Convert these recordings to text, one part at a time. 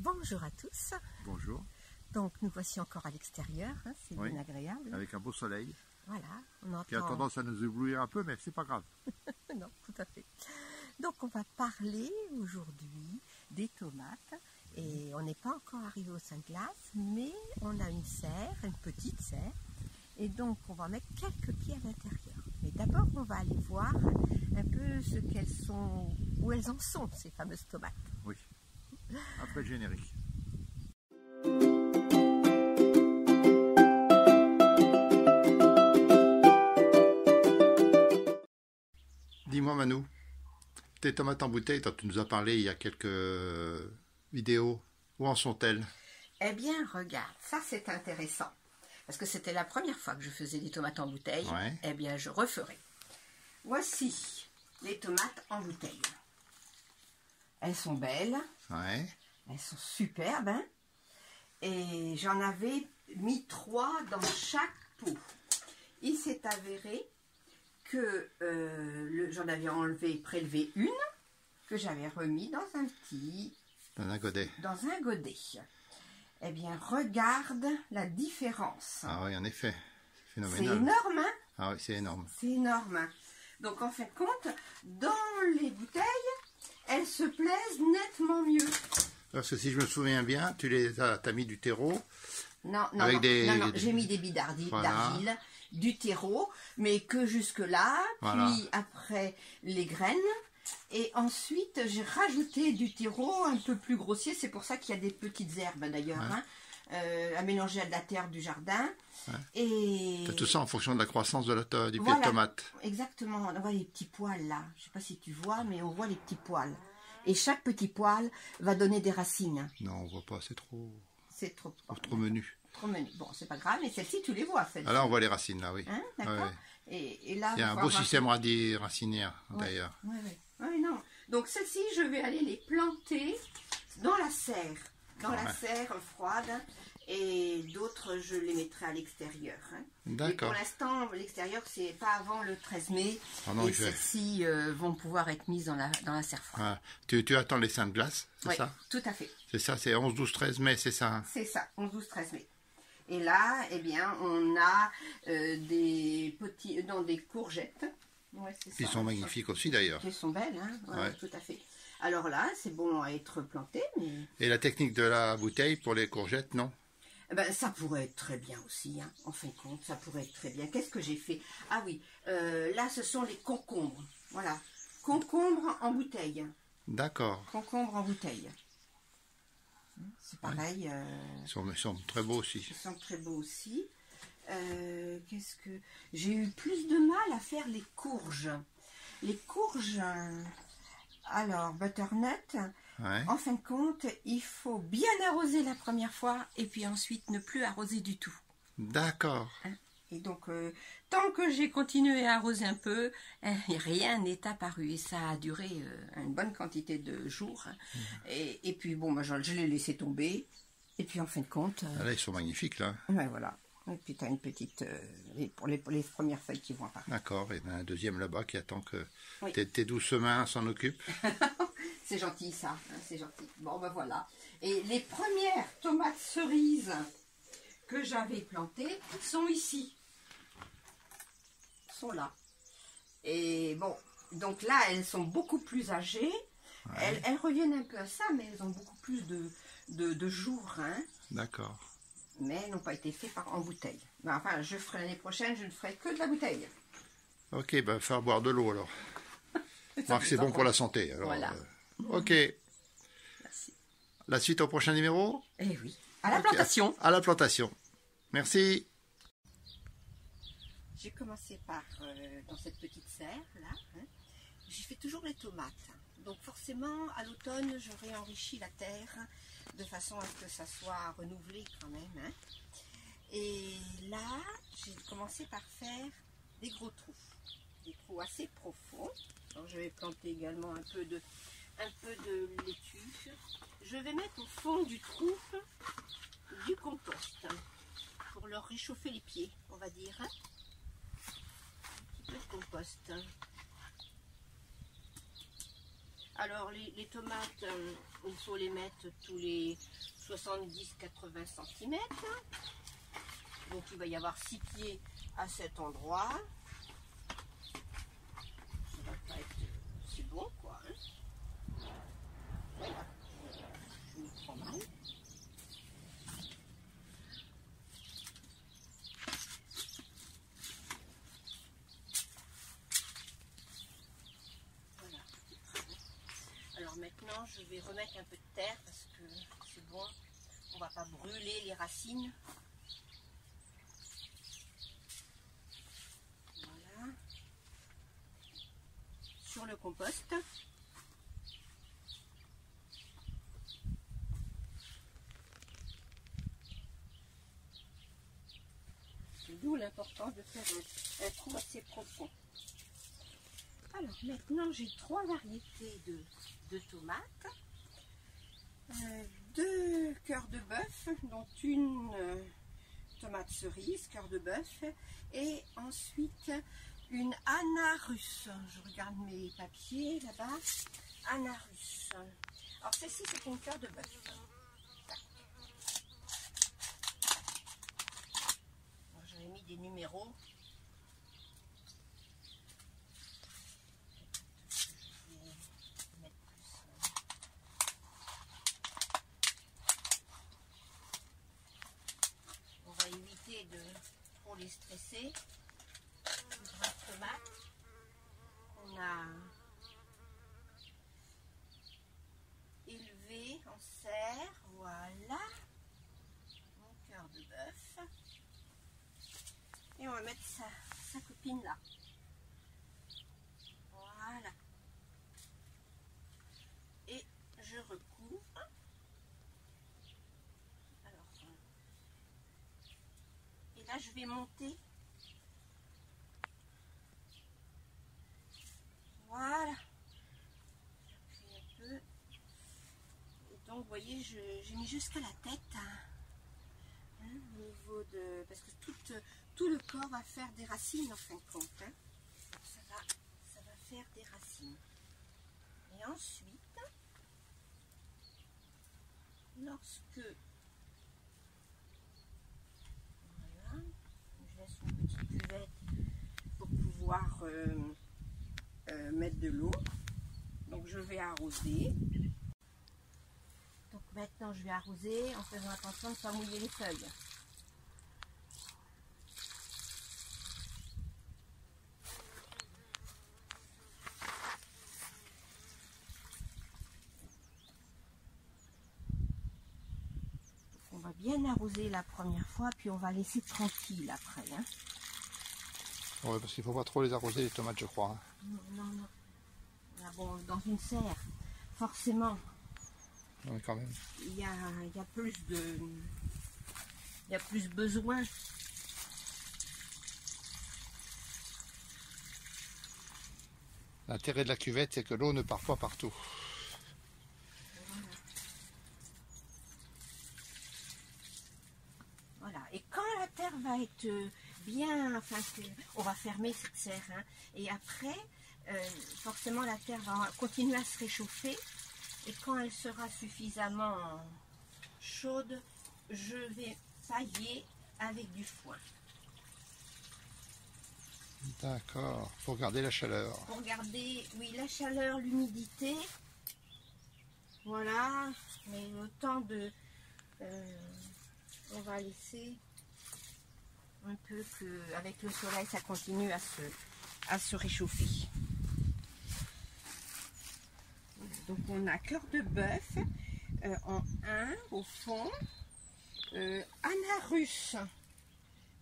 Bonjour à tous. Bonjour. Donc nous voici encore à l'extérieur, hein, c'est Oui, bien agréable. avec un beau soleil Voilà, on entend... qui a tendance à nous éblouir un peu, mais c'est pas grave. Non, tout à fait. Donc on va parler aujourd'hui des tomates. Et on n'est pas encore arrivé au Saint-Glace, mais on a une serre, une petite serre. Et donc on va mettre quelques pieds à l'intérieur. Mais d'abord on va aller voir un peu ce qu'elles sont, où elles en sont, ces fameuses tomates. Oui, après le générique. Dis-moi Manou, tes tomates en bouteille dont tu nous as parlé il y a quelques vidéos, où en sont-elles? Eh bien regarde, ça c'est intéressant. Parce que c'était la première fois que je faisais des tomates en bouteille. Ouais. Eh bien je referai. Voici les tomates en bouteille. Elles sont belles. Ouais. Elles sont superbes. Hein, et j'en avais mis 3 dans chaque pot. Il s'est avéré que j'en avais prélevé une, que j'avais remis dans un petit... Dans un godet. Dans un godet. Eh bien, regarde la différence. Ah oui, en effet. C'est C'est phénoménal. énorme, hein? Ah oui, c'est énorme. C'est énorme. Donc, en fin de compte, dans les bouteilles, elles se plaisent nettement mieux. Parce que si je me souviens bien, tu as mis du terreau. Non, Avec non, j'ai mis des billes Voilà. d'argile, du terreau, mais que jusque-là, Voilà. puis après les graines. Et ensuite, j'ai rajouté du terreau un peu plus grossier. C'est pour ça qu'il y a des petites herbes d'ailleurs, Ouais. hein, à mélanger à de la terre du jardin. Ouais. Et Tout ça en fonction de la croissance de du pied Voilà. de tomate. Exactement, on voit les petits poils là. Je ne sais pas si tu vois, mais on voit les petits poils. Et chaque petit poil va donner des racines. Non, on voit pas, c'est trop C'est trop menu. Trop menu. Bon, c'est pas grave, mais celle-ci, tu les vois. Ah là, on voit les racines, là, oui. Hein, d'accord. Ouais. Et là, Il y a un beau système racinaire, d'ailleurs. Oui, non. Donc, celles-ci, je vais aller les planter dans la serre. Dans la serre froide. Et d'autres, je les mettrai à l'extérieur. Hein. D'accord. Pour l'instant, l'extérieur, c'est pas avant le 13 mai. Ah non, et celles-ci vont pouvoir être mises dans la serre froide. Ah, tu attends les Saint-Glace, c'est Oui, ça? tout à fait. C'est ça, c'est 11, 12, 13 mai, c'est ça? Hein? C'est ça, 11, 12, 13 mai. Et là, eh bien, on a des courgettes. Ouais, Ils sont magnifiques aussi, d'ailleurs. Elles sont belles, hein, Ouais. tout à fait. Alors là, c'est bon à être planté, mais... Et la technique de la bouteille pour les courgettes, non? Eh ben, ça pourrait être très bien aussi, hein. En fin de compte, ça pourrait être très bien. Qu'est-ce que j'ai fait? Ah oui, là, ce sont les concombres. Voilà, concombres en bouteille. D'accord. Concombres en bouteille. C'est pareil. Ils sont très beaux aussi. Ils sont très beaux aussi. Qu'est-ce que... J'ai eu plus de mal à faire les courges. Les courges... Alors, butternut, Ouais. en fin de compte, il faut bien arroser la première fois et puis ensuite ne plus arroser du tout. D'accord. Hein. Et donc, tant que j'ai continué à arroser un peu, rien n'est apparu. Et ça a duré une bonne quantité de jours. Et puis, bon, moi, je l'ai laissé tomber. Et puis, en fin de compte... Ah, là, ils sont magnifiques, là. Ouais, voilà. Et puis, tu as une petite... pour les premières feuilles qui vont apparaître. D'accord. Et bien, un deuxième là-bas qui attend que Oui. tes douces mains s'en occupent. C'est gentil, ça. Hein, c'est gentil. Bon, ben voilà. Et les premières tomates cerises que j'avais plantées sont ici. Sont là. Et bon, donc là, elles sont beaucoup plus âgées. Ouais. Elles reviennent un peu à ça, mais elles ont beaucoup plus de jours. Hein. D'accord. Mais elles n'ont pas été faites en bouteille. Ben, enfin, je ferai l'année prochaine, je ne ferai que de la bouteille. Ok, ben faire boire de l'eau, alors. Remarque, c'est bon pour la santé. Alors, Voilà. Ok. Merci. La suite au prochain numéro? Eh oui. À la Ok, plantation. à la plantation. Merci. J'ai commencé par, dans cette petite serre, là, hein, j'ai fait toujours les tomates. Donc forcément, à l'automne, j'aurais enrichi la terre de façon à ce que ça soit renouvelé quand même. Hein. Et là, j'ai commencé par faire des gros trous. Des trous assez profonds. Alors, je vais planter également un peu de laitue. Je vais mettre au fond du trou du compost pour leur réchauffer les pieds, on va dire. Hein. Un petit peu de compost. Alors les tomates, Il faut les mettre tous les 70-80 cm. Donc il va y avoir 6 pieds à cet endroit. Ça va pas être... C'est bon quoi. Hein. Voilà. Je me prends mal. Voilà. Alors maintenant je vais remettre un peu de terre parce que c'est bon. On va pas brûler les racines. Voilà. Sur le compost. D'où l'importance de faire un trou assez profond. Alors maintenant j'ai 3 variétés de tomates. 2 cœurs de bœuf, dont une tomate cerise, cœur de bœuf, et ensuite une Anna russe. Je regarde mes papiers là-bas. Anna russe. Alors celle-ci c'est une cœur de bœuf. J'avais mis des numéros. Éviter de trop les stresser. Une grande tomate. On a élevé en serre. Voilà. Mon cœur de bœuf. Et on va mettre sa copine là. Voilà. Et je recouvre. Là, je vais monter. Voilà. J'appuie un peu. Et donc, vous voyez, j'ai mis jusqu'à la tête. Hein, au niveau de... Parce que tout le corps va faire des racines, en fin de compte. Hein. Ça va faire des racines. Et ensuite, lorsque... une petite cuvette pour pouvoir mettre de l'eau. Donc je vais arroser. Donc maintenant je vais arroser en faisant attention de ne pas mouiller les feuilles. On va bien arroser la première fois, puis on va laisser tranquille après. Hein. Oui, parce qu'il ne faut pas trop les arroser les tomates, je crois. Non, non, non. Ah bon, dans une serre, forcément. Non, mais quand même. Il y a plus de... Il y a plus besoin. L'intérêt de la cuvette, c'est que l'eau ne part pas partout. Voilà. Et quand la terre va être bien, enfin, on va fermer cette serre, hein, et après, forcément, la terre va continuer à se réchauffer. Et quand elle sera suffisamment chaude, je vais pailler avec du foin. D'accord. Pour garder la chaleur. Pour garder, oui, la chaleur, l'humidité. Voilà. Mais le temps de... on va laisser un peu que, avec le soleil, ça continue à se réchauffer. Donc on a cœur de bœuf en 1 au fond, Anna russe,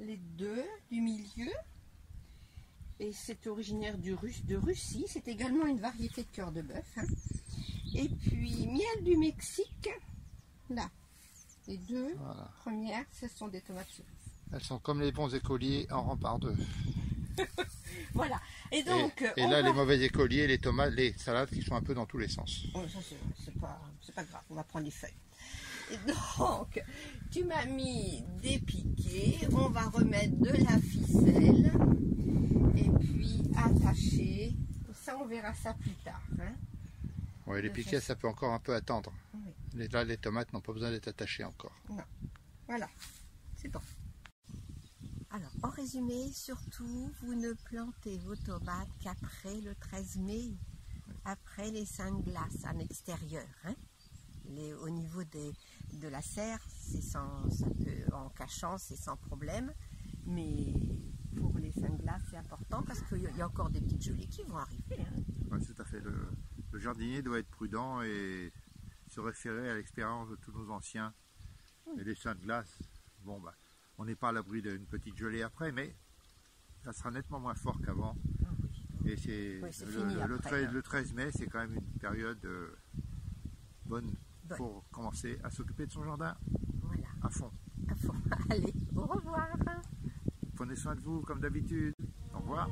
les 2 du milieu, et c'est originaire de Russie, c'est également une variété de cœur de bœuf, hein. Et puis miel du Mexique, là, les 2 voilà. Premières, ce sont des tomates cerises. Elles sont comme les bons écoliers en rang par 2. Voilà. Et donc, et là, les mauvais écoliers, les tomates, les salades qui sont un peu dans tous les sens. Oh, ça, c'est pas grave, on va prendre les feuilles. Et donc, tu m'as mis des piquets, on va remettre de la ficelle, et puis attacher. Ça, on verra ça plus tard. Hein. Ouais, les piquets, ça peut encore un peu attendre. Oui. Là, les tomates n'ont pas besoin d'être attachées encore. Non. Voilà, c'est bon. Alors, en résumé, surtout, vous ne plantez vos tomates qu'après le 13 mai, après les seins de glace en extérieur. Hein. Au niveau de la serre, en cachant, c'est sans problème. Mais pour les seins de glace, c'est important parce qu'il y a encore des petites gelées qui vont arriver. Hein. Oui, tout à fait. Le jardinier doit être prudent et se référer à l'expérience de tous nos anciens. Et les seins de glace, bon, bah, on n'est pas à l'abri d'une petite gelée après, mais ça sera nettement moins fort qu'avant. Ah oui. Et c'est après, le 13 mai, c'est quand même une période bonne pour commencer à s'occuper de son jardin. Voilà. À fond. À fond. Allez, au revoir. Prenez soin de vous comme d'habitude. Au revoir.